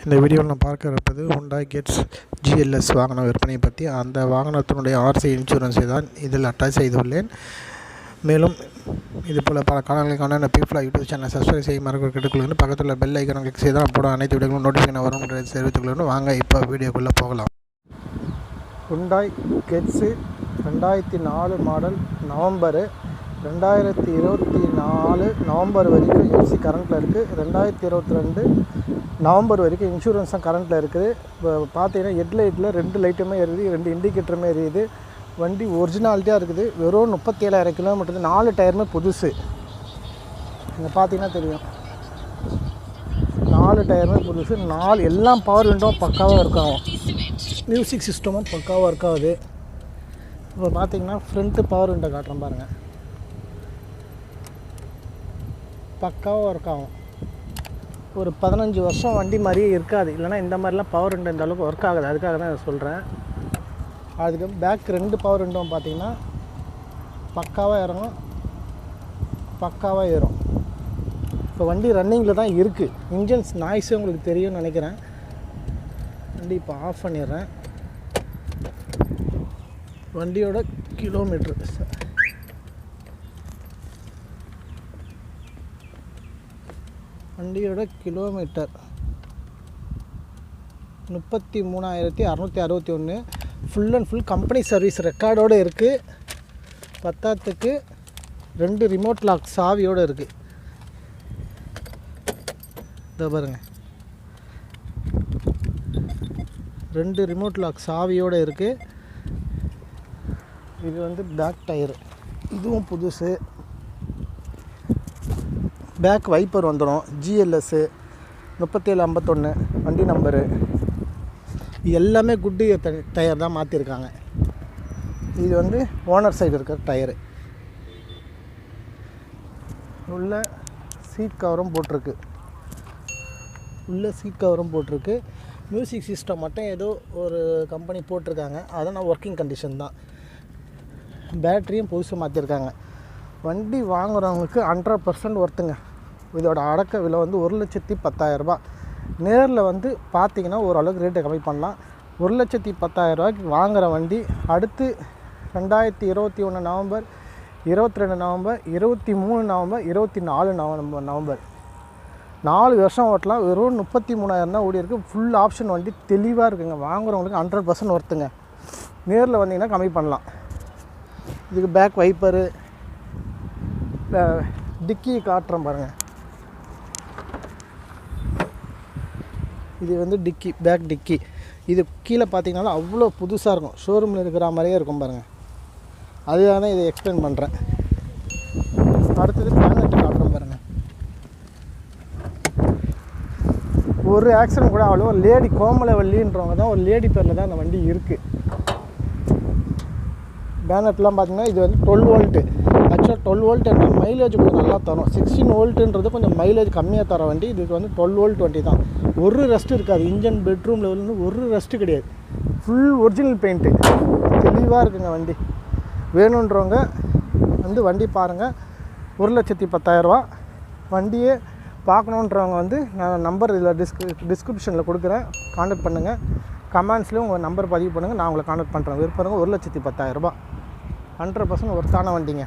இந்த வீடியோவில் நான் பார்க்க இருப்பது Hundai Gets GLS வாகன விற்பனை பற்றி. அந்த வாகனத்தினுடைய RC இன்சூரன்ஸை தான் இதில் அட்டாச் செய்துள்ளேன். மேலும் இதுபோல் பல காலங்களுக்கான இந்த பீஃப்ளா யூடியூப் சேனல் சப்ஸ்கிரைப் செய்ய மறக்க கேட்டுக்கொள்கிறேன். பக்கத்தில் பெல் ஐக்கனை கிளிக் செய்தால் அப்போது அனைத்து வீடியோக்களும் நோட்டிஃபிகேஷன் வரும் தெரிவித்துக்கொள்கிறேன். வாங்க இப்போ வீடியோக்குள்ளே போகலாம். Hundai Gets 2004 model, November 2024 November வரைக்கும் எஃப்சி கரண்ட்டில் இருக்குது. 2022 நவம்பர் வரைக்கும் இன்சூரன்ஸ் தான் கரண்ட்டில் இருக்குது. இப்போ பார்த்தீங்கன்னா ஹெட்லைட்டில் 2 லைட்டுமே எரியுது, 2 இண்டிகேட்டருமே எரியுது. வண்டி ஒரிஜினாலிட்டியாக இருக்குது. வெறும் 37,000 கிலோமீட்டர், 4 டயருமே புதுசு. இங்கே பார்த்தீங்கன்னா தெரியும், 4 டயருமே புதுசு. 4 எல்லாம் பவர் விண்டோவும் பக்காவாக இருக்காகும், மியூசிக் சிஸ்டமும் பக்காவாக இருக்காது. இப்போ பார்த்தீங்கன்னா ஃப்ரண்ட்டு பவர் விண்டோ காட்டுறேன் பாருங்கள், பக்காவாக ஒர்க் ஆகும். ஒரு 15 வருஷம் வண்டி மாதிரியே இருக்காது. இல்லைனா இந்த மாதிரிலாம் பவர் விண்டோ இந்த அளவுக்கு ஒர்க் ஆகுது. அதுக்காக தான் இதை சொல்கிறேன். அதுக்கு பேக் 2 பவர் விண்டோவும் பார்த்தீங்கன்னா பக்காவாக இறங்கும், பக்காவாக ஏறும். இப்போ வண்டி ரன்னிங்கில் தான் இருக்குது. இன்ஜின்ஸ் நாய்ஸே உங்களுக்கு தெரியும்னு நினைக்கிறேன். வண்டி இப்போ ஆஃப் பண்ணிடுறேன். வண்டியோட kilometre 33,661. Full and full company service ரெக்கார்டோடு இருக்குது. பத்தாத்துக்கு 2 ரிமோட் லாக் சாவியோடு இருக்குது. இதை பாருங்கள், 2 ரிமோட் லாக் சாவியோடு இருக்குது. இது வந்து பேக் டயரு, இதுவும் புதுசு. பேக் வைப்பர் வந்துடும், GLS 3751 வண்டி நம்பரு. இது எல்லாமே குட் டயர் தான் மாற்றிருக்காங்க. இது வந்து ஓனர் சைடு இருக்கிற டயரு. உள்ள சீட் கவரும் போட்டிருக்கு. மியூசிக் சிஸ்டம் மட்டும் ஏதோ ஒரு கம்பெனி போட்டிருக்காங்க, அதனால் ஒர்க்கிங் கண்டிஷன் தான். பேட்டரியும் புதுசு மாற்றிருக்காங்க. வண்டி வாங்குறவங்களுக்கு 100% ஒர்த்துங்க. இதோட அடக்க விலை வந்து 1,10,000 நேரில் வந்து பார்த்தீங்கன்னா ஓரளவுக்கு ரேட்டை கம்மி பண்ணலாம். 1,10,000 வாங்குகிற வண்டி அடுத்து 2021 நவம்பர், 22 நவம்பர், 23 நவம்பர், 24 நவம்பர் 4 வருஷம் ஓட்டலாம். வெறும் 33,000 தான் ஓடி இருக்குது. ஃபுல் ஆப்ஷன் வண்டி தெளிவாக இருக்குங்க. வாங்குறவங்களுக்கு 100% ஒர்த்துங்க. நேரில் வந்தீங்கன்னா கம்மி பண்ணலாம். இதுக்கு பேக் வைப்பரு, டிக்கி காட்டுறேன் பாருங்கள். இது வந்து டிக்கி, பேக் டிக்கி. இது கீழே பார்த்தீங்கன்னா அவ்வளோ புதுசாக இருக்கும், ஷோரூமில் இருக்கிற மாதிரியே இருக்கும் பாருங்கள். அதுக்காக தான் இதை எக்ஸ்பிளைன் பண்ணுறேன். அடுத்தது பேனட்டு காட்டுறேன் பாருங்கள். ஒரு ஆக்சிடென்ட் கூட அவ்வளோ லேடி கோமலவல்லின்றவங்க தான், ஒரு லேடி பேரில் தான் அந்த வண்டி இருக்குது. பேனட்லாம் பார்த்திங்கன்னா இது வந்து 12 வோல்ட்டு. ஆக்சுவலாக 12 வோல்ட் என்ன மைலேஜ் கொஞ்சம் நல்லா தரும். 16 வோல்ட்டுன்றது கொஞ்சம் மைலேஜ் கம்மியாக தர வண்டி. இதுக்கு வந்து 12 வோல்ட் வண்டி தான். ஒரு ரெஸ்ட் இருக்காது. இன்ஜின் பெட்ரூம் லெவலில் ஒரு ரெஸ்ட்டு கிடையாது. ஃபுல் ஒரிஜினல் பெயிண்ட்டு, தெளிவாக இருக்குங்க வண்டி. வேணுன்றவங்க வந்து வண்டி பாருங்கள். 1,10,000 வண்டியே பார்க்கணுன்றவங்க வந்து நான் நம்பர் இதில் டிஸ்கிரிப்ஷனில் கொடுக்குறேன், கான்டாக்ட் பண்ணுங்கள். கமெண்ட்ஸ்லேயும் உங்கள் நம்பர் பதிவு பண்ணுங்கள், நான் உங்களை கான்டாக்ட் பண்ணுறேன். விற்பனைங்க 1,10,000, 100% ஒர்த்தான வண்டிங்க.